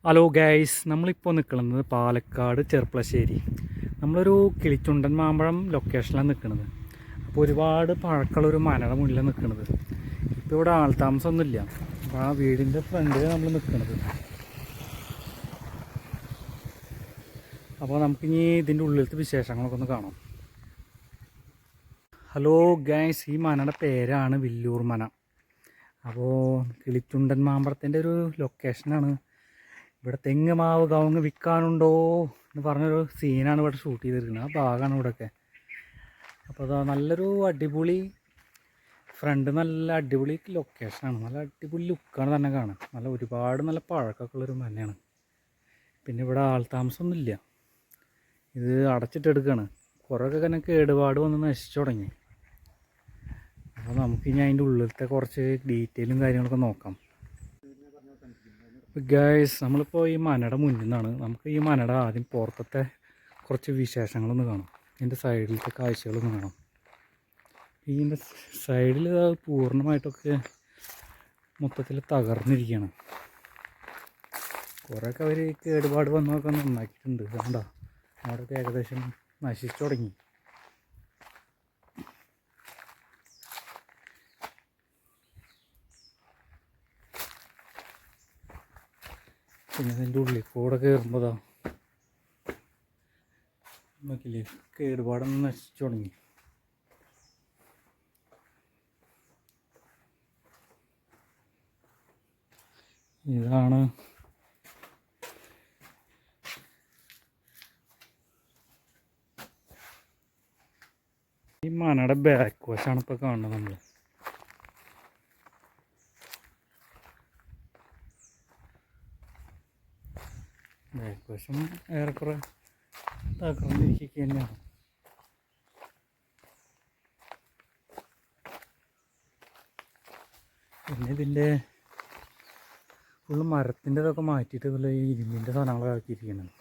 Hello guys, നമ്മളിപ്പോൾ നിൽക്കുന്നത് പാലക്കാട് ചെർപ്പളശ്ശേരി. നമ്മളൊരു കിളിച്ചുണ്ടൻ മാമ്പഴം ലൊക്കേഷനിലാണ് നിൽക്കുന്നത്. അപ്പോൾ ഒരുപാട് പഴക്കമുള്ളൊരു മനയുടെ മുന്നിലാണ് നിൽക്കുന്നത്. ഇപ്പോൾ ഇവിടെ ആൾതാമസമൊന്നുമില്ല. അപ്പോൾ ആ വീടിൻ്റെ ഫ്രണ്ടിൽ നമ്മൾ നിൽക്കുന്നത്. അപ്പോൾ നമുക്കിനി ഇതിൻ്റെ ഉള്ളിലത്തെ വിശേഷങ്ങളൊക്കെ ഒന്ന് കാണാം. ഹലോ ഗൈസ്, ഈ മനയുടെ പേരാണ് വില്ലൂർ മന. അപ്പോൾ കിളിച്ചുണ്ടൻ മാമ്പഴത്തിൻ്റെ ഒരു ലൊക്കേഷനാണ്. ഇവിടെ തെങ്ങ് മാവ് കവുങ്ങ് വിൽക്കാനുണ്ടോ എന്ന് പറഞ്ഞൊരു സീനാണ് ഇവിടെ ഷൂട്ട് ചെയ്തിരിക്കുന്നത്. ആ ഭാഗമാണ് ഇവിടെയൊക്കെ. അപ്പോൾ അതാ നല്ലൊരു അടിപൊളി ഫ്രണ്ട്, നല്ല അടിപൊളി ലൊക്കേഷനാണ്. നല്ല അടിപൊളി ലുക്കാണ് തന്നെ കാണാൻ. ഒരുപാട് നല്ല പഴക്കമൊക്കെ ഉള്ളൊരു മനയാണ്. പിന്നെ ഇവിടെ ആൾതാമസമൊന്നുമില്ല. ഇത് അടച്ചിട്ടെടുക്കുകയാണ്. കുറേയൊക്കെ തന്നെ കേടുപാട് വന്ന് നശിച്ചു തുടങ്ങി. അപ്പോൾ നമുക്കിനി അതിൻ്റെ ഉള്ളിലത്തെ കുറച്ച് ഡീറ്റെയിലും കാര്യങ്ങളൊക്കെ നോക്കാം. ഗൈസ്, നമ്മളിപ്പോൾ ഈ മനയുടെ മുന്നിൽ നിന്നാണ്. നമുക്ക് ഈ മനയുടെ ആദ്യം പുറത്തത്തെ കുറച്ച് വിശേഷങ്ങളൊന്ന് കാണാം. ഇതിൻ്റെ സൈഡിലത്തെ കാഴ്ചകളൊന്ന് കാണാം. ഇതിൻ്റെ സൈഡിൽ പൂർണ്ണമായിട്ടൊക്കെ മൊത്തത്തിൽ തകർന്നിരിക്കുകയാണ്. കുറേയൊക്കെ അവർ കേടുപാട് വന്നതൊക്കെ നന്നാക്കിയിട്ടുണ്ട്. കണ്ടോ, അവിടെയൊക്കെ ഏകദേശം നശിച്ചു തുടങ്ങി. പിന്നെ ഇതിൻ്റെ ഉള്ളിൽ കൂടെ കയറുമ്പോൾ നോക്കില്ലേ, കേടുപാടൊന്നും നശിച്ചു തുടങ്ങി. ഇതാണ് ഈ മനയുടെ ബാക്ക് വശമാണ് ഇപ്പോൾ കാണുന്നത് നമ്മൾ. ബാക്ക് വശം ഏറെക്കുറെ തകർന്നിരിക്കുക തന്നെയാണ്. പിന്നെ ഇതിൻ്റെ ഫുള്ള് മരത്തിൻ്റെതൊക്കെ മാറ്റിയിട്ട് ഇതുപോലെ ഈ ഇരുമ്പിൻ്റെ സാധനങ്ങളൊക്കെ ആക്കിയിരിക്കുന്നത്.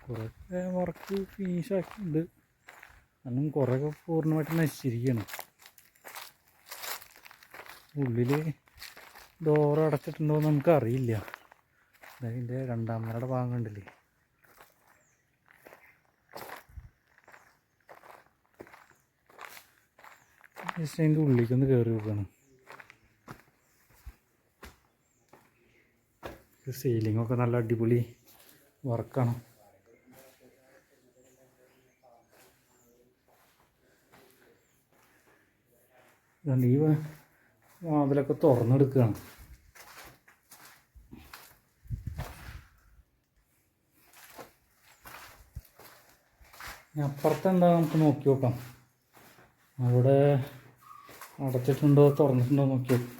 കുറേയൊക്കെ വർക്ക് ഫിനിഷാക്കിയിട്ടുണ്ട്. കാരണം കുറേയൊക്കെ പൂർണ്ണമായിട്ട് നശിച്ചിരിക്കുകയാണ്. ഉള്ളിൽ ഡോറ് അടച്ചിട്ടുണ്ടോ എന്ന് നമുക്കറിയില്ല. അതിൻ്റെ രണ്ടാം നിലയുടെ ഭാഗം കണ്ടില്ലേ. ജസ്റ്റ് അതിൻ്റെ ഉള്ളിലേക്കൊന്ന് കയറി വെക്കുകയാണ്. സീലിങ്ങൊക്കെ നല്ല അടിപൊളി വർക്കാണ്. ഈ വാതിലൊക്കെ തുറന്നെടുക്കുകയാണ്. അപ്പുറത്തെന്താ നമുക്ക് നോക്കി നോക്കാം. അവിടെ അടച്ചിട്ടുണ്ടോ തുറന്നിട്ടുണ്ടോ നോക്കി നോക്കാം.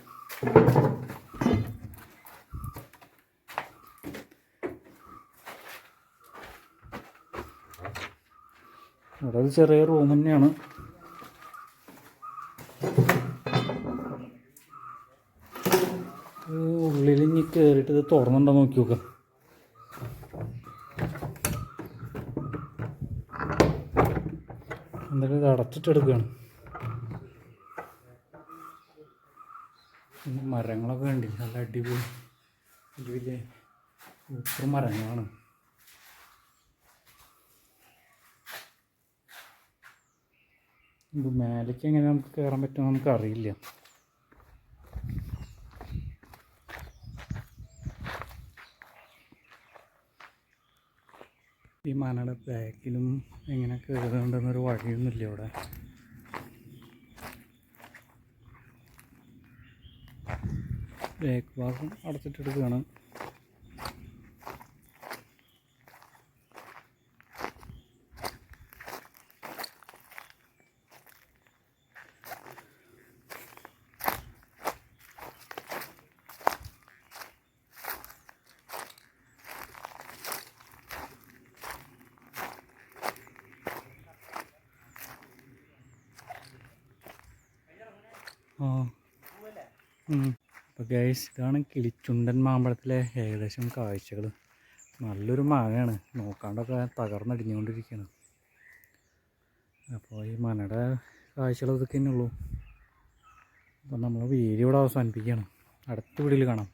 അവിടെ ഒരു ചെറിയ റൂം തന്നെയാണ്. ഉള്ളിൽ ഇനി കയറിയിട്ട് ഇത് തുറന്നുണ്ടോ നോക്കി നോക്കാം. എന്തായാലും ഇത് അടച്ചിട്ടെടുക്കുകയാണ്. പിന്നെ മരങ്ങളൊക്കെ കണ്ടില്ല, നല്ല അടിപൊളി വലിയ വലിയ സൂപ്പർ മരങ്ങളാണ്. ഇത് മേലേക്ക് എങ്ങനെ നമുക്ക് കയറാൻ പറ്റുമെന്ന് നമുക്കറിയില്ല. ഈ മനയുടെ ബാക്കിലും എങ്ങനെ കയറുന്നുണ്ടെന്നൊരു വഴിയൊന്നുമില്ല ഇവിടെ. ബാക്ക് ഭാഗം അടച്ചിട്ടെടുക്കുകയാണ്. അപ്പോൾ ഗൈസ്, ഇതാണ് കിളിച്ചുണ്ടൻ മാമ്പഴത്തിലെ ഏകദേശം കാഴ്ചകൾ. നല്ലൊരു മാങ്ങയാണ്, നോക്കാണ്ടൊക്കെ തകർന്നടിഞ്ഞുകൊണ്ടിരിക്കുകയാണ്. അപ്പോൾ ഈ മനയുടെ കാഴ്ചകൾ ഇതൊക്കെ തന്നെ ഉള്ളൂ. അപ്പം നമ്മൾ വീഡിയോ ഇവിടെ അവസാനിപ്പിക്കുകയാണ്. അടുത്ത വീഡിയോയിൽ കാണാം.